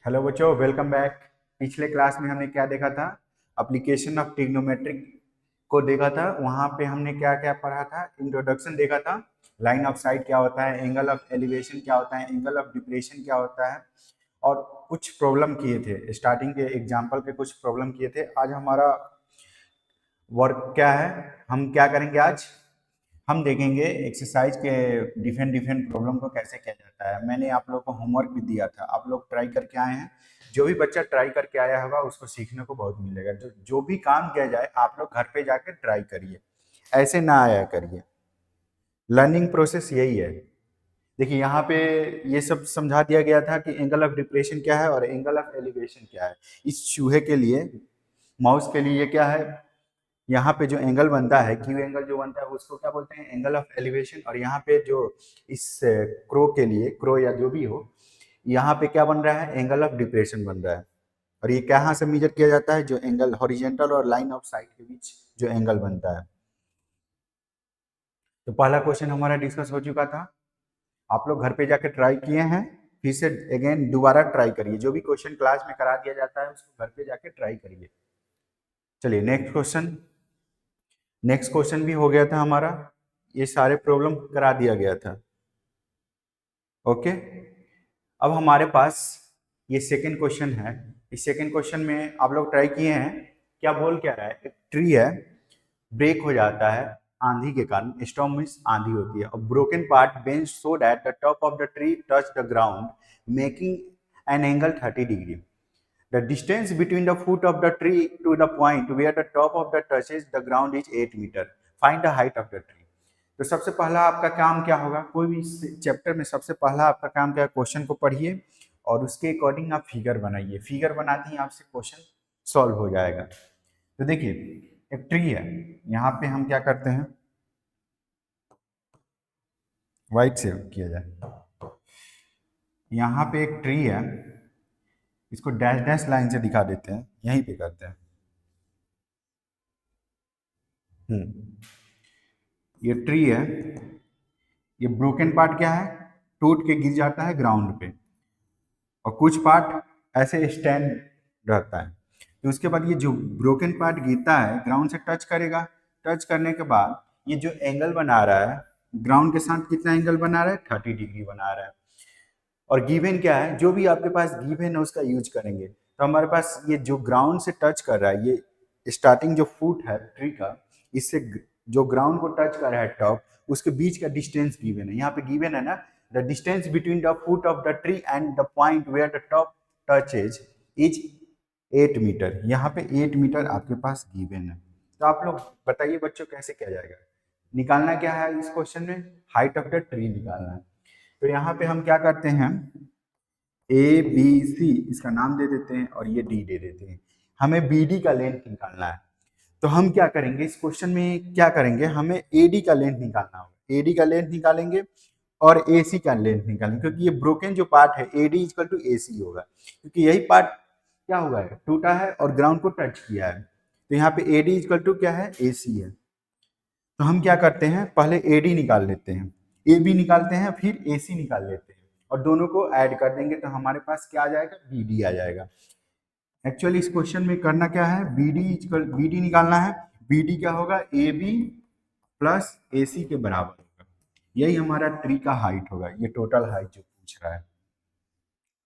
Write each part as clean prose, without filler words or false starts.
Hello बच्चों, welcome back. पिछले class में हमने क्या देखा था? एप्लीकेशन ऑफ ट्रिग्नोमेट्रिक को देखा था। वहां पे हमने क्या क्या पढ़ा था? इंट्रोडक्शन देखा था, लाइन ऑफ साइट क्या होता है, एंगल ऑफ एलिवेशन क्या होता है, एंगल ऑफ डिप्रेशन क्या होता है, और कुछ प्रॉब्लम किए थे। स्टार्टिंग के एग्जाम्पल पे कुछ प्रॉब्लम किए थे। आज हमारा वर्क क्या है? हम क्या करेंगे आज? हम देखेंगे एक्सरसाइज के डिफरेंट डिफरेंट प्रॉब्लम को कैसे किया जाता है। मैंने आप लोगों को होमवर्क भी दिया था, आप लोग ट्राई करके आए हैं। जो भी बच्चा ट्राई करके आया होगा उसको सीखने को बहुत मिलेगा। जो जो भी काम किया जाए आप लोग घर पे जाके ट्राई करिए, ऐसे ना आया करिए। लर्निंग प्रोसेस यही है। देखिए यहाँ पे ये सब समझा दिया गया था कि एंगल ऑफ डिप्रेशन क्या है और एंगल ऑफ एलिवेशन क्या है। इस चूहे के लिए, माउस के लिए ये क्या है? यहाँ पे जो एंगल बनता है, क्यू एंगल जो बनता है उसको क्या बोलते हैं? Angle of elevation. और यहाँ पे जो इस क्रो के लिए, क्रो या जो भी हो, यहाँ पे क्या बन रहा है? एंगल ऑफ डिप्रेशन बन रहा है। और ये कहाँ से मेजर किया जाता है? जो एंगल हॉरिजेंटल और लाइन ऑफ साइट के बीच जो एंगल बनता है। तो पहला क्वेश्चन हमारा डिस्कस हो चुका था। आप लोग घर पे जाके ट्राई किए हैं, फिर से अगेन दोबारा ट्राई करिए। जो भी क्वेश्चन क्लास में करा दिया जाता है उसको घर पे जाके ट्राई करिए। चलिए नेक्स्ट क्वेश्चन। नेक्स्ट क्वेश्चन भी हो गया था हमारा, ये सारे प्रॉब्लम करा दिया गया था। ओके, अब हमारे पास ये सेकंड क्वेश्चन है। इस सेकंड क्वेश्चन में आप लोग ट्राई किए हैं। क्या बोल क्या रहा है? एक ट्री है, ब्रेक हो जाता है आंधी के कारण। स्टॉर्म मींस आंधी होती है। और broken part bench so that the top of the tree touch the ground, making an angle 30 degree. The distance between the foot of the tree to the point where the top of the touches the ground is 8 meter. Find the height of the tree. तो सबसे पहला आपका काम क्या होगा? कोई भी chapter में सबसे पहला आपका काम क्या है? क्वेश्चन को पढ़िए और उसके अकॉर्डिंग आप फिगर बनाइए। फिगर बनाते ही आपसे क्वेश्चन सॉल्व हो जाएगा। तो देखिए, एक ट्री है, यहाँ पे हम क्या करते हैं? वाइट से किया जाए। यहाँ पे एक ट्री है, इसको डैश डैश लाइन से दिखा देते हैं, यहीं पे करते हैं। ये ट्री है, ये ब्रोकन पार्ट क्या है? टूट के गिर जाता है ग्राउंड पे, और कुछ पार्ट ऐसे स्टैंड रहता है। तो उसके बाद ये जो ब्रोकन पार्ट गिरता है ग्राउंड से टच करेगा। टच करने के बाद ये जो एंगल बना रहा है ग्राउंड के साथ, कितना एंगल बना रहा है? 30 डिग्री बना रहा है। और गिवन क्या है? जो भी आपके पास गिवन है उसका यूज करेंगे। तो हमारे पास ये जो ग्राउंड से टच कर रहा है, ये स्टार्टिंग जो फुट है ट्री का, इससे जो ग्राउंड को टच कर रहा है टॉप, उसके बीच का डिस्टेंस गिवन है। यहाँ पे गिवन है ना, the distance between the foot of the tree and the point where the top touches is 8 meter. यहाँ पे 8 मीटर आपके पास गिवन है। तो आप लोग बताइए बच्चों, कैसे किया जाएगा? निकालना क्या है इस क्वेश्चन में? हाइट ऑफ द ट्री निकालना है। तो यहाँ पे हम क्या करते हैं? ए बी सी इसका नाम दे देते हैं और ये डी दे देते हैं। हमें बी डी का लेंथ निकालना है। तो हम क्या करेंगे इस क्वेश्चन में? क्या करेंगे? हमें ए डी का लेंथ निकालना होगा। ए डी का लेंथ निकालेंगे और ए सी का लेंथ निकालेंगे, क्योंकि ये ब्रोकन जो पार्ट है ए डी इक्वल टू ए सी होगा, क्योंकि यही पार्ट क्या हुआ है? टूटा है और ग्राउंड को टच किया है। तो यहाँ पे ए डी इक्वल टू क्या है? ए सी है। तो हम क्या करते हैं? पहले ए डी निकाल लेते हैं, ए बी निकालते हैं, फिर ए सी निकाल लेते हैं, और दोनों को ऐड कर देंगे तो हमारे पास क्या आ जाएगा? बी डी आ जाएगा। एक्चुअली इस क्वेश्चन में करना क्या है? बी डी निकालना है। बी डी क्या होगा? ए बी प्लस ए सी के बराबर होगा। यही हमारा ट्री का हाइट होगा, ये टोटल हाइट जो पूछ रहा है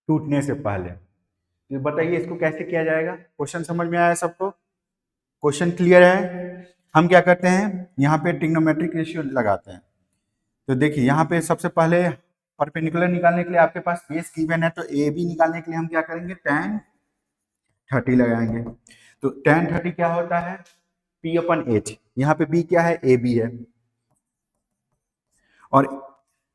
टूटने से पहले। तो बताइए इसको कैसे किया जाएगा? क्वेश्चन समझ में आया सबको? क्वेश्चन क्लियर है? हम क्या करते हैं? यहाँ पे ट्रिग्नोमेट्रिक रेशियो लगाते हैं। तो देखिए यहाँ पे सबसे पहले परपेंडिकुलर निकालने के लिए आपके पास बेस गिवन है, तो ए बी निकालने के लिए हम क्या करेंगे? tan 30 लगाएंगे। तो tan 30 क्या होता है? P अपन H। यहाँ पे B क्या है? ए बी है। और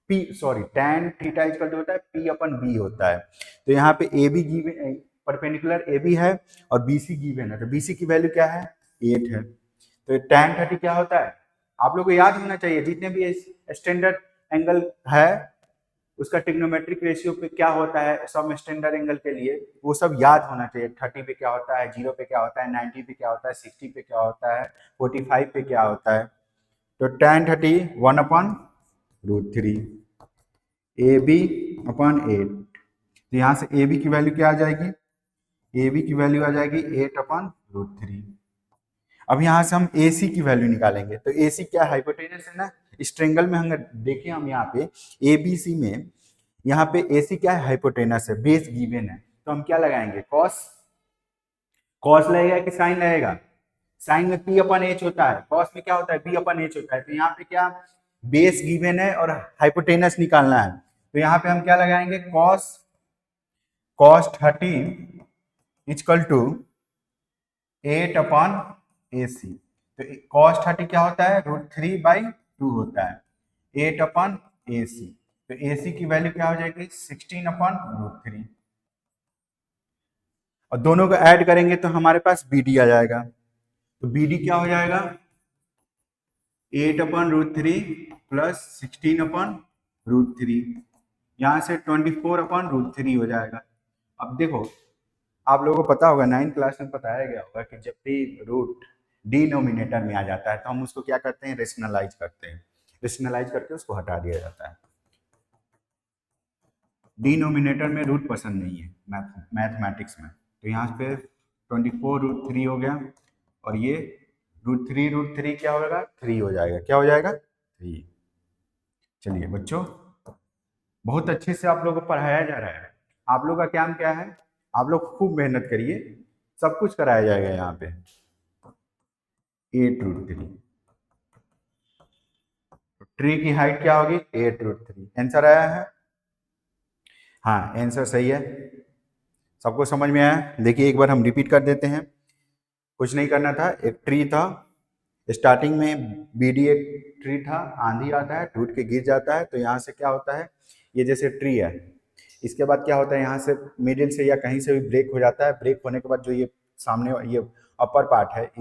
tan थीटा इक्वल टू होता है P अपन B होता है। तो यहाँ पे A B given, perpendicular A B है और बी सी गिवन है। तो बी सी की वैल्यू क्या है? 8 है। तो tan 30 क्या होता है? आप लोग को याद होना चाहिए, जितने भी स्टैंडर्ड एंगल है उसका ट्रिग्नोमेट्रिक रेशियो पे क्या होता है, सब स्टैंडर्ड एंगल के लिए वो सब याद होना चाहिए। 30 पे क्या होता है, 0 पे क्या होता है, 90 पे क्या होता है, 60 पे क्या होता है, 45 पे क्या होता है। तो tan 30 1/√3 ए बी अपॉन 8। तो यहाँ से ए बी की वैल्यू क्या आ जाएगी, ए बी की वैल्यू आ जाएगी 8/√3। अब यहाँ से हम ए सी की वैल्यू निकालेंगे। तो ए सी क्या, हाइपोटेनस है ना। इस ट्रायंगल में हम देखें, हम यहाँ पे ए बी सी में यहाँ पे ए सी क्या है, हाइपोटेनस है, बेस गिवन है। तो हम क्या लगाएंगे, कॉस। कॉस लगेगा कि साइन लगेगा, साइन में P/H होता है, कॉस में क्या होता है, B/H होता है। तो यहाँ पे क्या, बेस गिवन है और हाइपोटेनस निकालना है। तो यहाँ पे हम क्या लगाएंगे, cos cos 30 equal to 8/AC। तो कॉस 30 क्या होता है, √3/2 होता है, 8/AC। तो AC की वैल्यू क्या हो जाएगी, 16/√3। और दोनों को ऐड करेंगे तो हमारे पास BD आ जाएगा। तो BD क्या हो जाएगा, 8/√3 प्लस 16/√3, यहाँ से 24/√3 हो जाएगा। अब देखो, आप लोगों को पता होगा, 9th क्लास में बताया गया होगा कि जब भी रूट डिनोमिनेटर में आ जाता है तो हम उसको क्या करते हैं, रेशनलाइज करते हैं। रेशनलाइज करके उसको हटा दिया जाता है। डिनोमिनेटर में रूट पसंद नहीं है मैथमेटिक्स में। तो यहाँ पे 24√3 हो गया, और ये √3 क्या होगा, 3 हो जाएगा। क्या हो जाएगा, 3। चलिए बच्चों, बहुत अच्छे से आप लोगों को पढ़ाया जा रहा है। आप लोग का काम क्या है, आप लोग खूब मेहनत करिए, सब कुछ कराया जाएगा। यहाँ पे 8√3, ट्री की हाइट क्या होगी, 8√3। आंसर आया है, हाँ आंसर सही है। सबको समझ में आया। देखिए एक बार हम रिपीट कर देते हैं। कुछ नहीं करना था, एक ट्री था, स्टार्टिंग में BD एक ट्री था, आंधी आता है, टूट के गिर जाता है। तो यहाँ से क्या होता है, ये जैसे ट्री है, इसके बाद क्या होता है, यहाँ से मिडिल से या कहीं से भी ब्रेक हो जाता है। ब्रेक होने के बाद जो ये सामने ये अपर पार्ट है,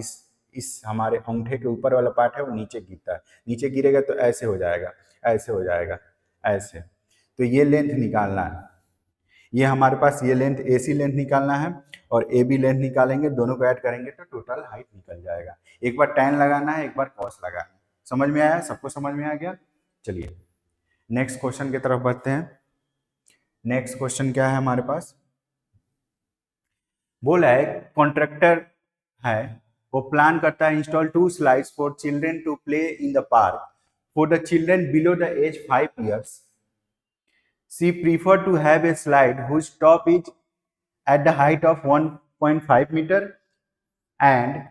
इस हमारे अंगूठे के ऊपर वाला पार्ट है, वो नीचे गिरता है। नीचे गिरेगा तो ऐसे हो जाएगा, ऐसे हो जाएगा, ऐसे। तो ये लेंथ निकालना है, ये हमारे पास ये लेंथ AC लेंथ निकालना है, और AB लेंथ निकालेंगे, दोनों को ऐड करेंगे तो टोटल हाइट निकल जाएगा। एक बार tan लगाना है, एक बार cos लगाना है। समझ में आया, सबको समझ में आ गया। चलिए नेक्स्ट क्वेश्चन की तरफ बढ़ते हैं। नेक्स्ट क्वेश्चन क्या है हमारे पास, बोला है कॉन्ट्रैक्टर है, वो प्लान करता है install 2 slides for children to play in the park for the children below the age 5 years. She preferred to have a slide whose top is at the height of 1.5 meter and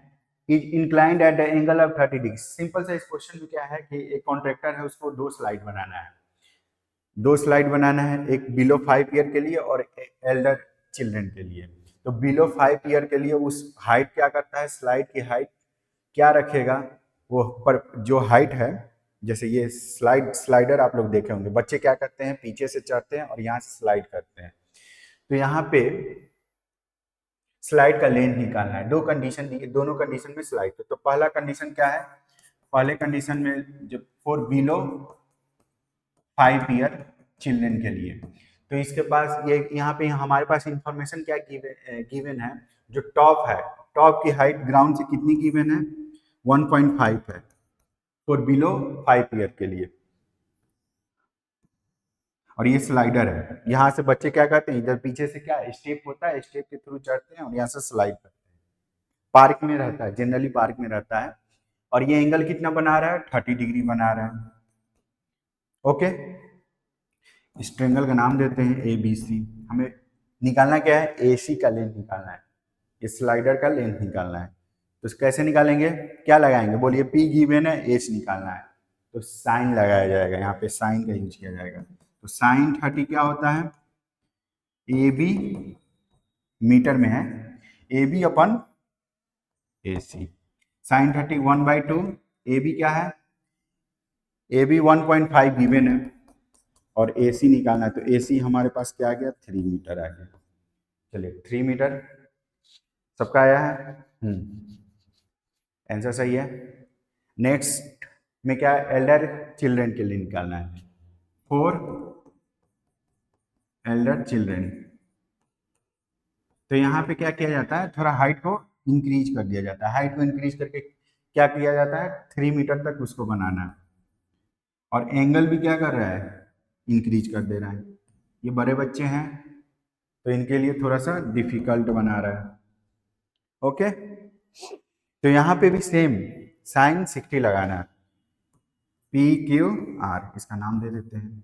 is inclined at the angle of 30 degrees. Simple सा इस question में क्या है कि एक contractor है, उसको 2 slide बनाना है। 2 स्लाइड बनाना है, एक बिलो 5 ईयर के लिए और एल्डर चिल्ड्रन के लिए। तो बिलो 5 ईयर के लिए उस हाइट क्या करता है, स्लाइड की हाइट क्या रखेगा, वो पर जो हाइट है, जैसे ये स्लाइडर आप लोग देखे होंगे, बच्चे क्या करते हैं, पीछे से चढ़ते हैं और यहाँ से स्लाइड करते हैं। तो यहाँ पे स्लाइड का लेंथ निकालना है। 2 कंडीशन दी, दोनों कंडीशन में स्लाइड। तो पहला कंडीशन क्या है, पहले कंडीशन में जब फॉर बिलो 5 ईयर चिल्ड्रन के लिए, तो इसके पास ये यहाँ पे हमारे पास इंफॉर्मेशन क्या गिवन है, जो टॉप है, टॉप की हाइट ग्राउंड से कितनी गिवन है, 1.5 है फॉर बिलो 5 ईयर के लिए। और ये स्लाइडर है, यहाँ से बच्चे क्या करते हैं, इधर पीछे से क्या स्टेप होता है, स्टेप के थ्रू चढ़ते हैं और यहाँ से स्लाइड करते हैं। पार्क में रहता है, जनरली पार्क में रहता है। और ये एंगल कितना बना रहा है, 30 डिग्री बना रहा है। ओके, इस ट्रेंगल का नाम देते हैं ABC। हमें निकालना क्या है, AC का लेंथ निकालना है, इस स्लाइडर का लेंथ निकालना है। तो कैसे निकालेंगे, क्या लगाएंगे, बोलिए P गिवन है, H निकालना है, तो साइन लगाया जाएगा। यहाँ पे साइन का यूज किया जाएगा। तो साइन 30 क्या होता है, AB मीटर में है, AB/AC। साइन 30 1/2, AB क्या है, AB 1.5 गिवन है, और AC निकालना है। तो AC हमारे पास क्या आ गया, 3 मीटर आ गया। चलिए 3 मीटर सबका आया है, आंसर सही है। नेक्स्ट में क्या है, एल्डर चिल्ड्रन के लिए निकालना है, फॉर एल्डर चिल्ड्रन। तो यहाँ पे क्या किया जाता है, थोड़ा हाइट को इंक्रीज कर दिया जाता है। हाइट को इंक्रीज करके क्या किया जाता है, 3 मीटर तक उसको बनाना है। और एंगल भी क्या कर रहा है, इंक्रीज कर दे रहा है। ये बड़े बच्चे हैं, तो इनके लिए थोड़ा सा डिफिकल्ट बना रहा है। ओके, तो यहाँ पे भी सेम साइन 60 लगाना है। पी क्यू आर, इसका नाम दे देते हैं।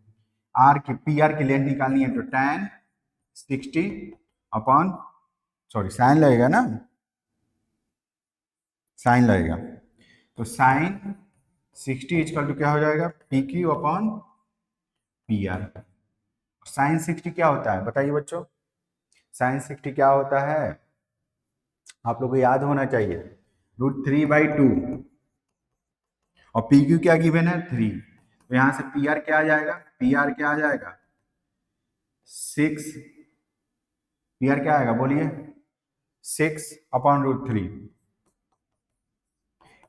आर की, पी आर की लेंथ निकालनी है तो tan 60 अपॉन, सॉरी साइन लगेगा ना, साइन लगेगा, तो साइन 60 इजकल टू क्या हो जाएगा, P Q upon P R. Sine 60 क्या होता है बताइए बच्चों, साइन 60 क्या होता है, आप लोगों को याद होना चाहिए, √3/2, और पी क्यू क्या गिवन है 3, तो यहाँ से पी आर क्या आ जाएगा, पी आर क्या आ जाएगा 6, पी आर क्या आएगा बोलिए 6/√3।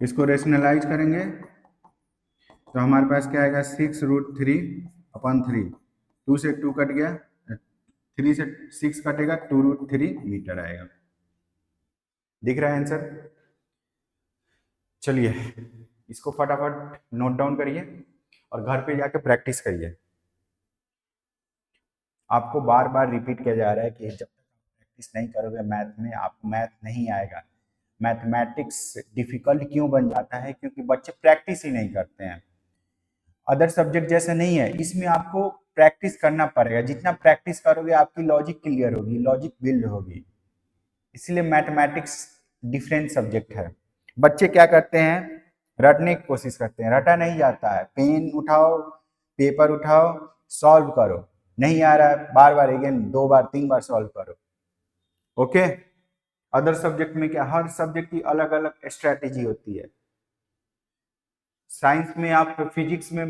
इसको रेशनलाइज करेंगे तो हमारे पास क्या आएगा 6√3/3, 2 से 2 कट गया, 3 से 6 कटेगा, 2√3 मीटर आएगा। दिख रहा है आंसर। चलिए इसको फटाफट नोट डाउन करिए और घर पे जाके प्रैक्टिस करिए। आपको बार बार रिपीट किया जा रहा है कि जब तक आप प्रैक्टिस नहीं करोगे मैथ में, आपको मैथ नहीं आएगा। मैथमेटिक्स डिफिकल्ट क्यों बन जाता है, क्योंकि बच्चे प्रैक्टिस ही नहीं करते हैं। अदर सब्जेक्ट जैसे नहीं है, इसमें आपको प्रैक्टिस करना पड़ेगा, जितना प्रैक्टिस करोगे आपकी लॉजिक क्लियर होगी, लॉजिक बिल्ड होगी। इसलिए मैथमेटिक्स डिफरेंट सब्जेक्ट है। बच्चे क्या करते हैं, रटने की कोशिश करते हैं, रटा नहीं जाता है। पेन उठाओ, पेपर उठाओ, सॉल्व करो, नहीं आ रहा है बार बार अगेन 2 बार 3 बार सॉल्व करो। ओके, अदर सब्जेक्ट में क्या, हर सब्जेक्ट की अलग अलग स्ट्रेटेजी होती है। साइंस में आप, फिजिक्स में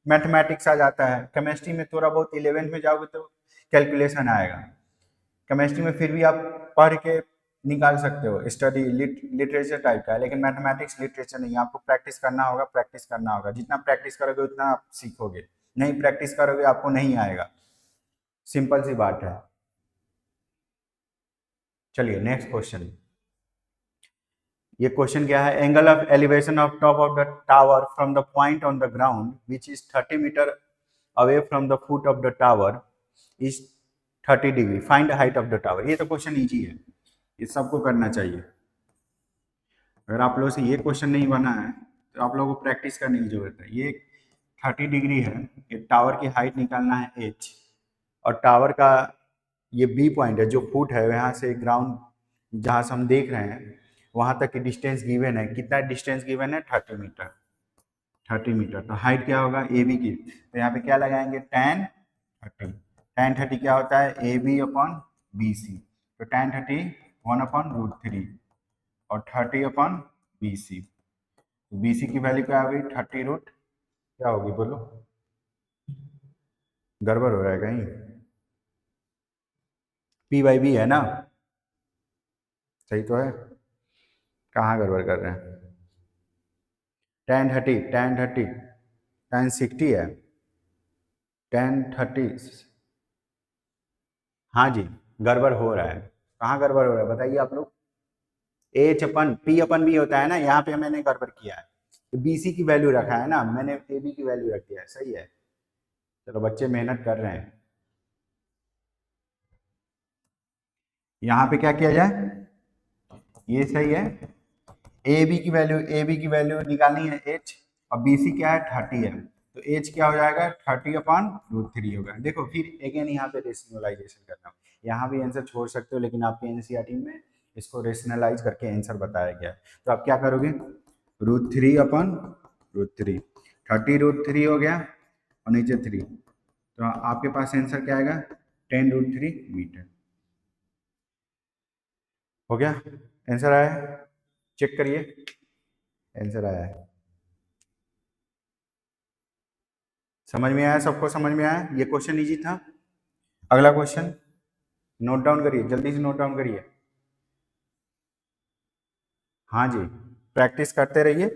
मैथमेटिक्स आ जाता है, केमिस्ट्री में थोड़ा बहुत 11th में जाओगे तो कैलकुलेशन आएगा। केमिस्ट्री में फिर भी आप पढ़ के निकाल सकते हो, स्टडी लिटरेचर टाइप का है, लेकिन मैथमेटिक्स लिटरेचर नहीं, आपको प्रैक्टिस करना होगा, प्रैक्टिस करना होगा। जितना प्रैक्टिस करोगे उतना आप सीखोगे, नहीं प्रैक्टिस करोगे आपको नहीं आएगा, सिंपल सी बात है। चलिए नेक्स्ट क्वेश्चन। ये क्वेश्चन क्या है, angle of elevation of top of the tower from the point on the ground which is 30 meter away from the foot of the tower is 30 degree, find height of the tower. ये तो question easy है, ये सबको करना चाहिए। अगर आप लोगों से ये क्वेश्चन नहीं बना है तो आप लोगों को प्रैक्टिस करने की जरूरत है। ये 30 डिग्री है, ये टावर की हाइट निकालना है h, और टावर का ये बी पॉइंट है जो फुट है, यहाँ से ग्राउंड जहाँ से हम देख रहे हैं वहाँ तक की डिस्टेंस गिवन है। कितना डिस्टेंस गिवन है 30 मीटर, 30 मीटर। तो हाइट क्या होगा ए बी की, तो यहाँ पे क्या लगाएंगे tan 30 क्या होता है A B upon B C, तो tan 30 1/√3 और 30/BC। BC की वैल्यू क्या होगी 30 रूट क्या होगी बोलो, गड़बड़ हो रहा है कहीं, P/B है ना, सही तो है, कहाँ गड़बड़ कर रहे हैं। tan 60 है, tan 30, हाँ जी गड़बड़ हो रहा है, कहाँ गड़बड़ हो रहा है बताइए आप लोग। P/B होता है ना, यहाँ पे मैंने गड़बड़ किया है, तो BC की वैल्यू रखा है ना, मैंने AB की वैल्यू रख दिया है, सही है। चलो बच्चे मेहनत कर रहे हैं। यहाँ पे क्या किया जाए, ये सही है, ए बी की वैल्यू निकालनी है h, और बी सी क्या है 30 है, तो h क्या हो जाएगा 30/√3 होगा। देखो फिर अगेन यहाँ पे रेशनलाइजेशन करना, यहाँ भी आंसर छोड़ सकते हो, लेकिन आपके एनसीईआरटी में इसको रेशनलाइज करके आंसर बताया गया है। तो आप क्या करोगे, √3/√3, 30√3 हो गया और नीचे 3, तो आपके पास आंसर क्या आएगा 10√3 मीटर। हो गया, आंसर आया, चेक करिए, आंसर आया है। समझ में आया, सबको समझ में आया, ये क्वेश्चन इजी था। अगला क्वेश्चन नोट डाउन करिए, जल्दी से नोट डाउन करिए। हाँ जी, प्रैक्टिस करते रहिए,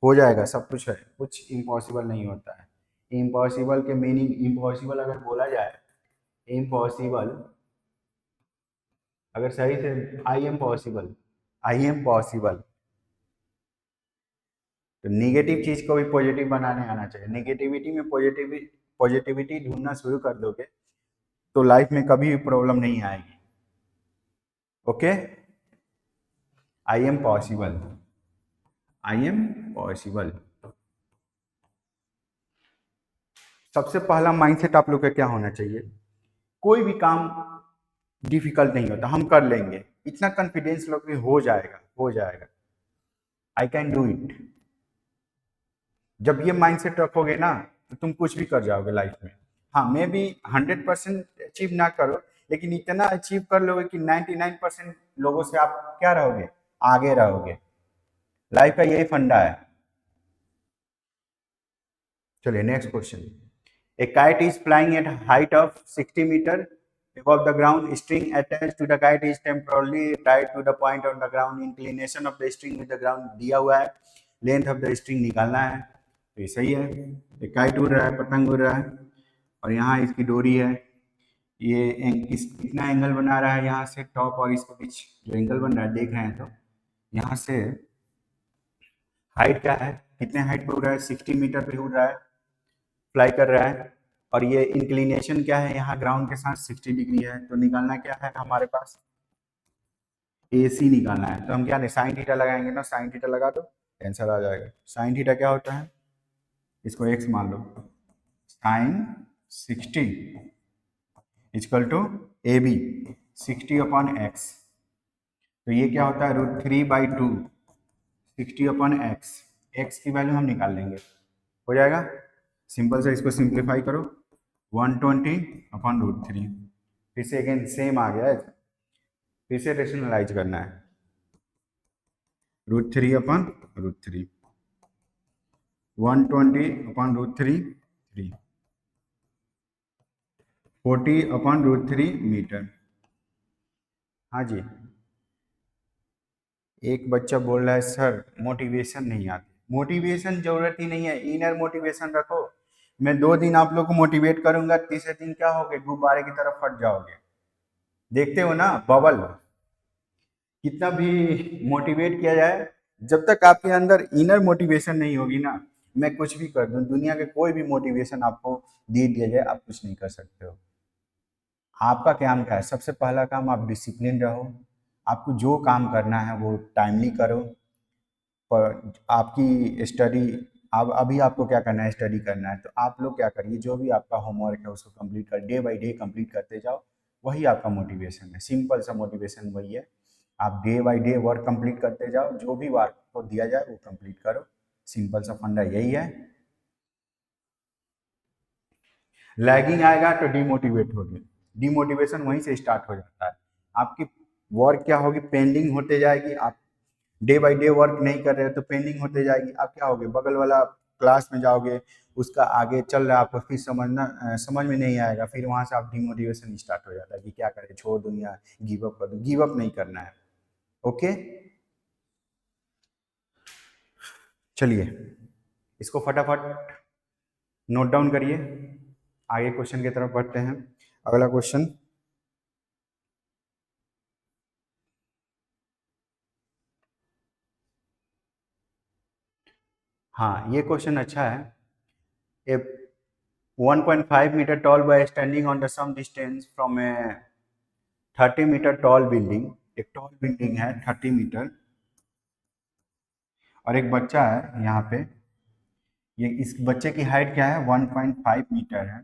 हो जाएगा, सब कुछ है, कुछ इम्पॉसिबल नहीं होता है। इम्पॉसिबल के मीनिंग, इम्पॉसिबल अगर बोला जाए, इम्पॉसिबल अगर सही से, आई एम पॉसिबल, तो निगेटिव चीज को भी पॉजिटिव बनाने आना चाहिए। निगेटिविटी में पॉजिटिविटी ढूंढना शुरू कर दोगे तो लाइफ में कभी भी प्रॉब्लम नहीं आएगी। Okay, I am possible, I am possible. सबसे पहला माइंडसेट आप लोग का क्या होना चाहिए, कोई भी काम डिफिकल्ट नहीं होता, हम कर लेंगे, इतना कॉन्फिडेंस लोग में हो जाएगा, हो जाएगा, आई कैन डू इट। जब ये माइंडसेट रखोगे ना तो तुम कुछ भी कर जाओगे लाइफ में। हाँ, मैं भी 100% अचीव ना करो, लेकिन इतना अचीव कर लोगे कि 99% लोगों से आप क्या रहोगे, आगे रहोगे। लाइफ का यही फंडा है। चलिए next question. A kite is flying at a height of 60 meter above the ground. String attached to the kite is temporarily tied to the point on the ground. Inclination of the string with the ground दिया हुआ है, length of the string निकालना है। तो ये सही है, ये काइट उड़ रहा है, पतंग उड़ रहा है, और यहाँ इसकी डोरी है। ये कितना एंगल बना रहा है यहाँ से टॉप और इसके बीच जो एंगल बन रहा है, देख रहे हैं तो यहाँ से हाइट क्या है, कितने हाइट पे उड़ रहा है, 60 मीटर पे उड़ रहा है, फ्लाई कर रहा है। और ये इंक्लिनेशन क्या है, यहाँ ग्राउंड के साथ 60 डिग्री है। तो निकालना क्या है हमारे पास, ए सी निकालना है। तो हम क्या साइन थीटा लगाएंगे ना, साइन थीटा लगा दो, आंसर आ जाएगा। साइन थीटा क्या होता है, इसको एक्स मान लो, sine 60 equal to A B 60/x। तो ये क्या होता है, √3/2 60/x। एक्स की वैल्यू हम निकाल लेंगे, हो जाएगा। सिंपल से इसको सिंप्लीफाई करो, 120/√3। फिर से अगेन सेम आ गया है, फिर से रेशनलाइज करना है, √3/√3 120/√3 3 40/√3 मीटर। हाँ जी, एक बच्चा बोल रहा है सर मोटिवेशन नहीं आती। मोटिवेशन जरूरत ही नहीं है, इनर मोटिवेशन रखो। मैं 2 दिन आप लोग को मोटिवेट करूंगा, तीसरे दिन क्या होगे, गुब्बारे की तरफ फट जाओगे। देखते हो ना बबल, कितना भी मोटिवेट किया जाए, जब तक आपके अंदर इनर मोटिवेशन नहीं होगी ना, मैं कुछ भी कर दूं, दुनिया के कोई भी मोटिवेशन आपको दे दिया जाए, आप कुछ नहीं कर सकते हो। आपका काम क्या है, सबसे पहला काम आप डिसिप्लिन रहो, आपको जो काम करना है वो टाइमली करो। पर आपकी स्टडी, अब अभी आपको क्या करना है, स्टडी करना है, तो आप लोग क्या करिए, जो भी आपका होमवर्क है उसको कंप्लीट कर, डे बाय डे कंप्लीट करते जाओ। वही आपका मोटिवेशन है, सिंपल सा मोटिवेशन वही है। आप day by day work complete करते जाओ, जो भी वर्क को दिया जाए वो कंप्लीट करो, सिंपल सा फंडा यही है। लैगिंग आएगा तो डिमोटिवेट होगी, डिमोटिवेशन वहीं से स्टार्ट हो जाता है। आपकी वर्क क्या होगी, पेंडिंग होते जाएगी। आप डे बाय डे वर्क नहीं कर रहे हो तो पेंडिंग होते जाएगी। आप क्या होगे, बगल वाला क्लास में जाओगे, उसका आगे चल रहा है, आपको फिर समझ में नहीं आएगा, फिर वहां से आप डिमोटिवेशन स्टार्ट हो जाता है कि क्या करें, छोड़ दूं या गिव अप कर दूं। गिव अप नहीं करना है, ओके। चलिए इसको फटाफट नोट डाउन करिए, आगे क्वेश्चन की तरफ बढ़ते हैं। अगला क्वेश्चन, हाँ ये क्वेश्चन अच्छा है। A 1.5 meter tall boy standing on the some distance from a 30 meter tall building. एक टॉल बिल्डिंग है 30 मीटर, और एक बच्चा है यहाँ पे, ये इस बच्चे की हाइट क्या है, 1.5 मीटर है।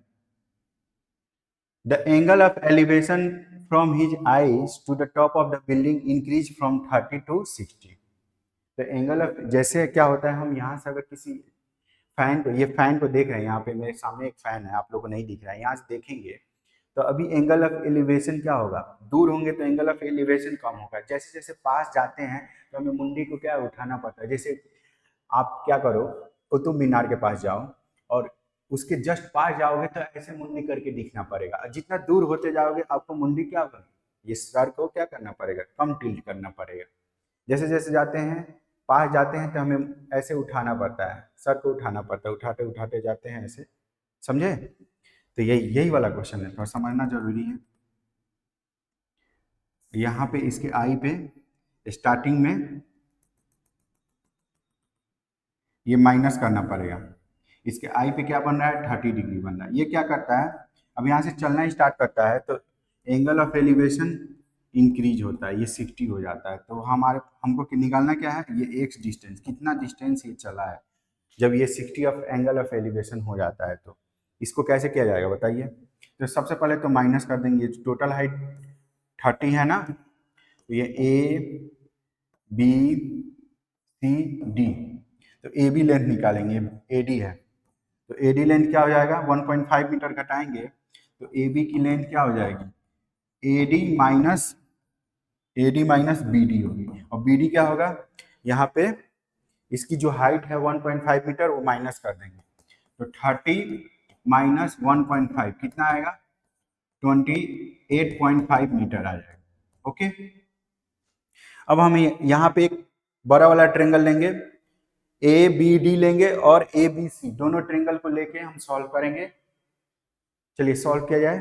The angle of elevation from his eyes to the top of the building increase from 30 to 60। तो एंगल ऑफ, जैसे क्या होता है, हम यहाँ से अगर किसी फैन को, ये फैन को देख रहे हैं, यहाँ पे मेरे सामने एक फैन है, आप लोगों को नहीं दिख रहा है, यहाँ से देखेंगे तो अभी एंगल ऑफ एलिवेशन क्या होगा, दूर होंगे तो एंगल ऑफ एलिवेशन कम होगा। जैसे जैसे पास जाते हैं तो हमें मुंडी को क्या उठाना पड़ता है। जैसे आप क्या करो, कुतुब मीनार के पास जाओ और उसके जस्ट पास जाओगे तो ऐसे मुंडी करके दिखना पड़ेगा, और जितना दूर होते जाओगे आपको मुंडी क्या होगा, ये सर को क्या करना पड़ेगा, कम टिल्ट करना पड़ेगा। जैसे जैसे जाते हैं, पास जाते हैं तो हमें ऐसे उठाना पड़ता है, सर को उठाना पड़ता है, उठाते उठाते जाते हैं ऐसे, समझे। तो यही यही वाला क्वेश्चन है, थोड़ा समझना जरूरी है। यहाँ पे इसके आई पे स्टार्टिंग में ये माइनस करना पड़ेगा। इसके आई पे क्या बन रहा है, 30 डिग्री बन रहा है। ये क्या करता है, अब यहाँ से चलना स्टार्ट करता है तो एंगल ऑफ एलिवेशन इंक्रीज होता है, ये 60 हो जाता है। तो हमको निकालना क्या है, ये एक्स डिस्टेंस, कितना डिस्टेंस ये चला है। जब ये 60 ऑफ एंगल ऑफ एलिवेशन हो जाता है तो इसको कैसे किया जाएगा बताइए। तो सबसे पहले तो माइनस कर देंगे, टोटल हाइट 30 है ना, तो ये ए बी सी डी, तो ए बी लेंथ निकालेंगे, ए डी है तो ए डी लेंथ क्या हो जाएगा 1.5 मीटर घटाएंगे तो ए बी की लेंथ क्या हो जाएगी A D minus B D होगी। और बी डी क्या होगा, यहाँ पे इसकी जो हाइट है 1.5 मीटर वो माइनस कर देंगे, तो 30 माइनस 1.5 कितना आएगा 28.5 मीटर आ जाएगा। ओके, अब हम यहाँ पे एक बड़ा वाला ट्रेंगल लेंगे, ए बी डी लेंगे और ए बी सी, दोनों ट्रेंगल को लेके हम सॉल्व करेंगे। चलिए सॉल्व किया जाए।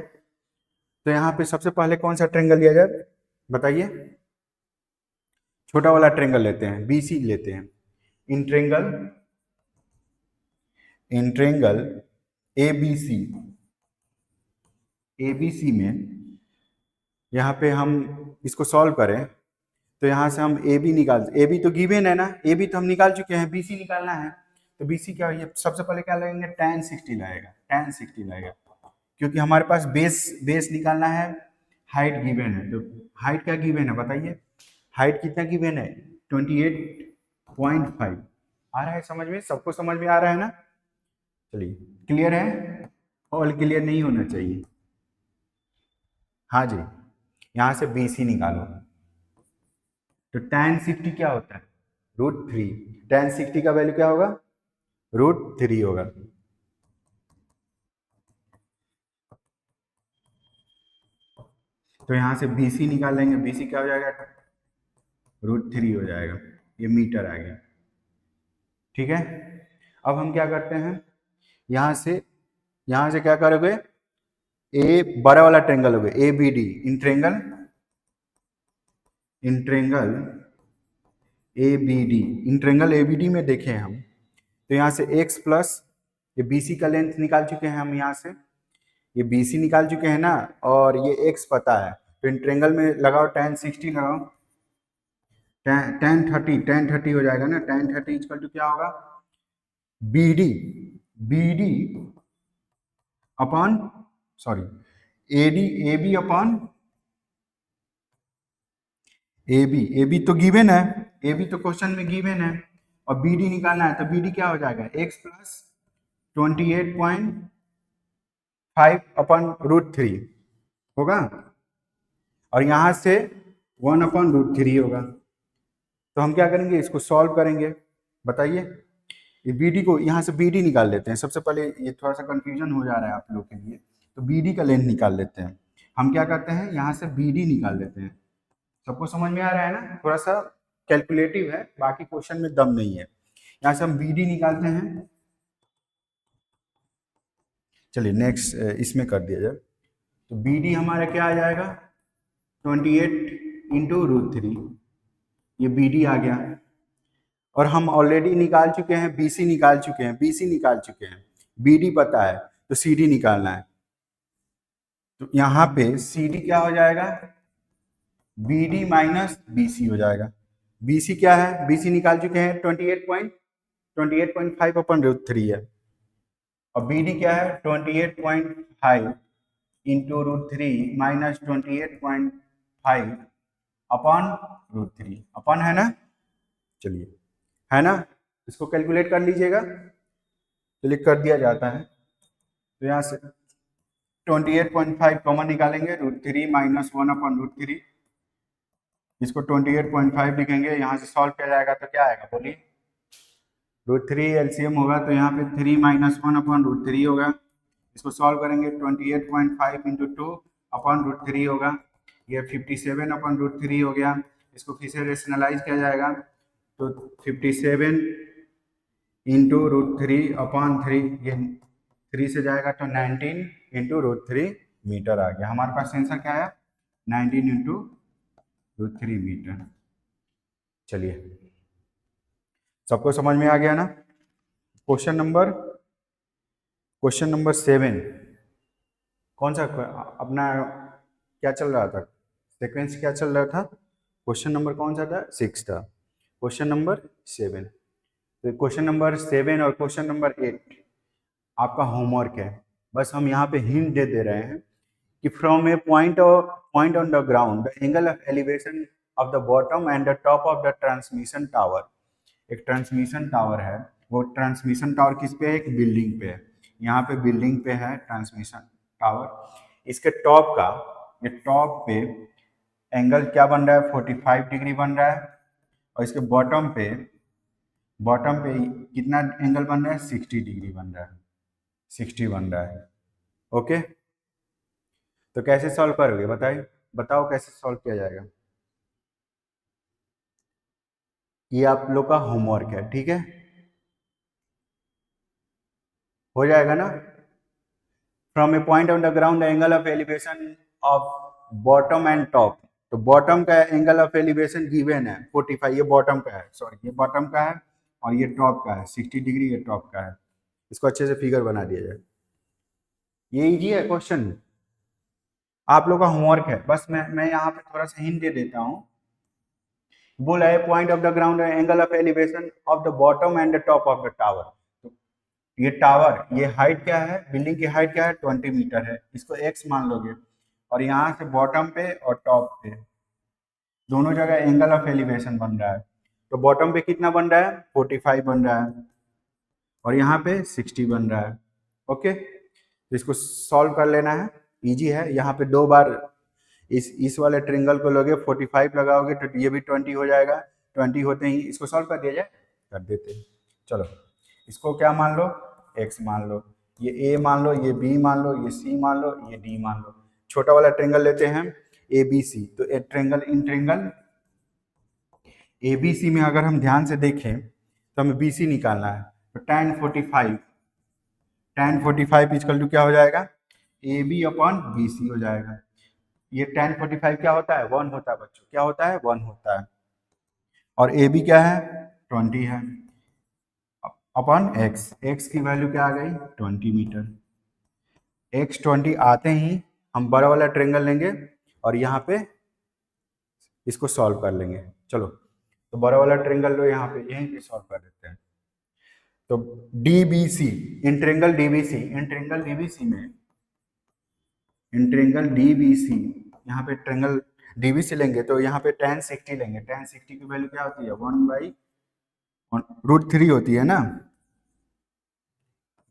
तो यहाँ पे सबसे पहले कौन सा ट्रेंगल लिया जाए बताइए, छोटा वाला ट्रेंगल लेते हैं, बी सी लेते हैं। इन ट्रेंगल ए बी सी में यहाँ पे हम इसको सॉल्व करें तो यहाँ से हम ए बी तो गिवन है ना, ए बी तो हम निकाल चुके हैं, बी सी निकालना है। तो बी सी क्या, ये सबसे पहले क्या लगेंगे tan 60 लगेगा, tan 60 लगेगा, क्योंकि हमारे पास बेस निकालना है, हाइट गिवन है। तो हाइट क्या गिवन है बताइए, हाइट कितना गिवन है 28.5। आ रहा है समझ में, सबको समझ में आ रहा है ना। चलिए क्लियर है, ऑल क्लियर नहीं होना चाहिए। हाँ जी, यहाँ से बी सी निकालो, तो tan 60 क्या होता है √3, tan 60 का वैल्यू क्या होगा √3 होगा। तो यहाँ से बी सी निकाल लेंगे, बी सी क्या हो जाएगा √3 हो जाएगा, ये मीटर आ गया। ठीक है, अब हम क्या करते हैं, यहाँ से क्या करोगे, ए बड़ा वाला ट्रेंगल हो गया A B D, in triangle A B D में देखें हम, तो यहाँ से x प्लस ये बी सी का लेंथ निकाल चुके हैं हम, यहाँ से ये बी सी निकाल चुके हैं ना, और ये x पता है, तो इन ट्रेंगल में लगाओ tan 60 लगाओ, tan 30 हो जाएगा ना, tan 30 इक्वल टू क्या होगा B D upon sorry A B upon A B तो गिवन है, ए बी तो क्वेश्चन में गिवन है, और बी डी निकालना है, तो बी डी क्या हो जाएगा x प्लस 28.5 अपॉन √3 होगा, और यहाँ से 1 अपॉन √3 होगा। तो हम क्या करेंगे, इसको सॉल्व करेंगे। बताइए, ये बी डी को यहाँ से बी डी निकाल लेते हैं सबसे पहले, ये थोड़ा सा कंफ्यूजन हो जा रहा है आप लोग के लिए, तो बी डी का लेंथ निकाल लेते हैं। हम क्या करते हैं, यहाँ से बी डी निकाल लेते हैं। सबको समझ में आ रहा है ना, थोड़ा सा कैलकुलेटिव है, बाकी क्वेश्चन में दम नहीं है। यहाँ से हम बी डी निकालते हैं। चलिए नेक्स्ट इसमें कर दिया जाए, तो बी डी हमारा क्या आ जाएगा 28 इंटू √3, ये बी डी आ गया। और हम ऑलरेडी निकाल चुके हैं, बी सी निकाल चुके हैं, बी डी पता है, तो सी डी निकालना है। तो यहाँ पे सी डी क्या हो जाएगा B D minus B C हो जाएगा। बी सी क्या है, बी सी निकाल चुके हैं 28.5 अपन √3 है, और बी डी क्या है 28.5 इंटू √3 माइनस 28.5 अपॉन √3, अपॉन है ना, चलिए है ना, इसको कैलकुलेट कर लीजिएगा। चलिए कर दिया जाता है, तो यहाँ से 28.5 कॉमन निकालेंगे, √3 माइनस 1 अपॉन √3, इसको 28.5 लिखेंगे, यहाँ से सॉल्व किया जाएगा तो क्या आएगा बोलिए, √3 एलसीएम होगा, तो यहाँ पे 3 माइनस 1 अपॉन √3 होगा। इसको सॉल्व करेंगे 28.5 इंटू 2 अपॉन √3 होगा, ये 57 अपॉन √3 हो गया। इसको फिर से रेशनलाइज किया जाएगा, तो 57 इंटू √3 अपॉन 3, ये 3 से जाएगा तो 19 इंटू √3 मीटर आ गया। हमारे पास आंसर क्या आया 19 इंटू √3 मीटर। चलिए सबको समझ में आ गया ना। क्वेश्चन नंबर 7, कौन सा अपना क्या चल रहा था, सीक्वेंस क्या चल रहा था, क्वेश्चन नंबर कौन सा था, 6 था, क्वेश्चन नंबर 7। तो क्वेश्चन नंबर 7 और क्वेश्चन नंबर 8 आपका होमवर्क है। बस हम यहाँ पे हिंट दे रहे हैं कि from A point on the ground the angle of elevation of the bottom and the top of the transmission tower. एक ट्रांसमिशन टावर है, वो ट्रांसमिशन टावर किस पे है, एक बिल्डिंग पे है। यहाँ पे बिल्डिंग पे है ट्रांसमिशन टावर। इसके टॉप का, ये टॉप पे एंगल क्या बन रहा है, 45 डिग्री बन रहा है। और इसके बॉटम पे कितना एंगल बन रहा है, 60 डिग्री बन रहा है, 60 बन रहा है। ओके, तो कैसे सॉल्व करोगे बताइए, बताओ कैसे सॉल्व किया जाएगा। ये आप लोग का होमवर्क है, ठीक है, हो जाएगा ना। From A point on the ground angle of elevation of bottom and top. तो बॉटम का एंगल ऑफ एलिवेशन गिवन है 45, ये बॉटम का है, सॉरी ये बॉटम का है, और ये टॉप का है 60 डिग्री, ये टॉप का है। इसको अच्छे से फिगर बना दिया जाए। ये इजी है क्वेश्चन, आप लोग का होमवर्क है। बस मैं यहाँ पे थोड़ा सा हिंट दे देता हूँ। बोला है point of the ground angle of elevation of the bottom and the top of the tower. ये टावर, ये हाइट क्या है, बिल्डिंग की हाइट क्या है, 20 मीटर है, इसको x मान लोगे। और यहाँ से बॉटम पे और टॉप पे दोनों जगह एंगल ऑफ एलिवेशन बन रहा है। तो बॉटम पे कितना बन रहा है, 45 बन रहा है, और यहाँ पे 60 बन रहा है। ओके, तो इसको सॉल्व कर लेना है, इजी है। यहाँ पे 2 बार इस वाले ट्रिंगल को लोगे, 45 लगाओगे तो ये भी 20 हो जाएगा। 20 होते ही इसको सॉल्व कर दिया जाए, कर देते हैं। चलो, इसको क्या मान लो, x मान लो, ये a मान लो, ये b मान लो, ये c मान लो, ये d मान लो। छोटा वाला ट्रिंगल लेते हैं ए बी सी। तो एक triangle, in triangle A B C में अगर हम ध्यान से देखें तो हमें बी सी निकालना है। तो tan 45 इजकल टू क्या हो जाएगा, A B upon B C हो जाएगा। ये tan 45 क्या होता है, 1 होता है बच्चों, क्या होता है, 1 होता है। और ए बी क्या है, 20 है, अपॉन x की वैल्यू क्या आ गई, 20 मीटर। x 20 आते ही हम बड़ा वाला ट्रेंगल लेंगे और यहाँ पे इसको सॉल्व कर लेंगे। चलो, तो बड़ा वाला ट्रेंगल लो, यहाँ पे यहीं पे सॉल्व कर देते हैं। तो DBC, इंट्रेंगल DBC, इंट्रेंगल DBC में, इंट्रेंगल DBC, यहाँ पे ट्रेंगल DBC लेंगे तो यहाँ पे tan 60 लेंगे। tan 60 की वैल्यू क्या होती है, 1/√3 होती है ना,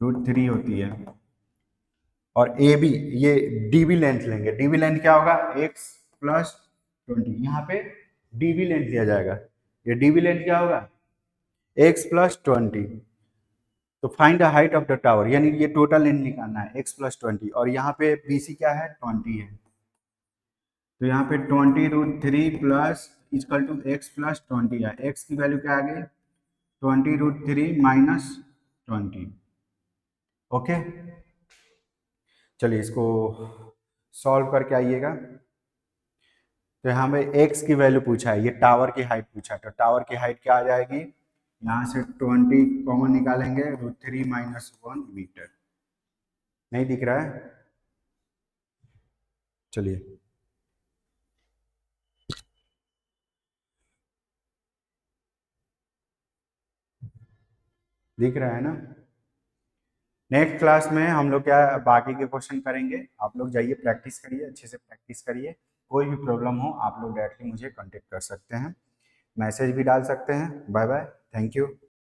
√3 होती है। और ए बी, ये डीबी लेंथ लेंगे। डीबी लेंथ क्या होगा, x प्लस 20, यहाँ पे डीबी लेंथ लिया जाएगा। ये डीबी लेंथ क्या होगा, x प्लस 20। तो find the height of the tower, यानी ये टोटल लेंथ निकालना है, x प्लस 20। और यहाँ पे बी सी क्या है, 20 है। तो यहाँ पे 20√3 plus equal to x plus 20 है। x की वैल्यू क्या आ गई, 20√3 माइनस 20। ओके, चलिए इसको सॉल्व करके आइएगा। तो यहाँ पे x की वैल्यू पूछा है, ये टावर की हाइट पूछा है। तो टावर की हाइट क्या आ जाएगी, यहाँ से 20 कॉमन निकालेंगे, √3 माइनस 1 मीटर। नहीं दिख रहा है, चलिए दिख रहा है ना। नेक्स्ट क्लास में हम लोग क्या बाकी के क्वेश्चन करेंगे। आप लोग जाइए प्रैक्टिस करिए, अच्छे से प्रैक्टिस करिए। कोई भी प्रॉब्लम हो आप लोग डायरेक्टली मुझे कांटेक्ट कर सकते हैं, मैसेज भी डाल सकते हैं। Bye bye, thank you.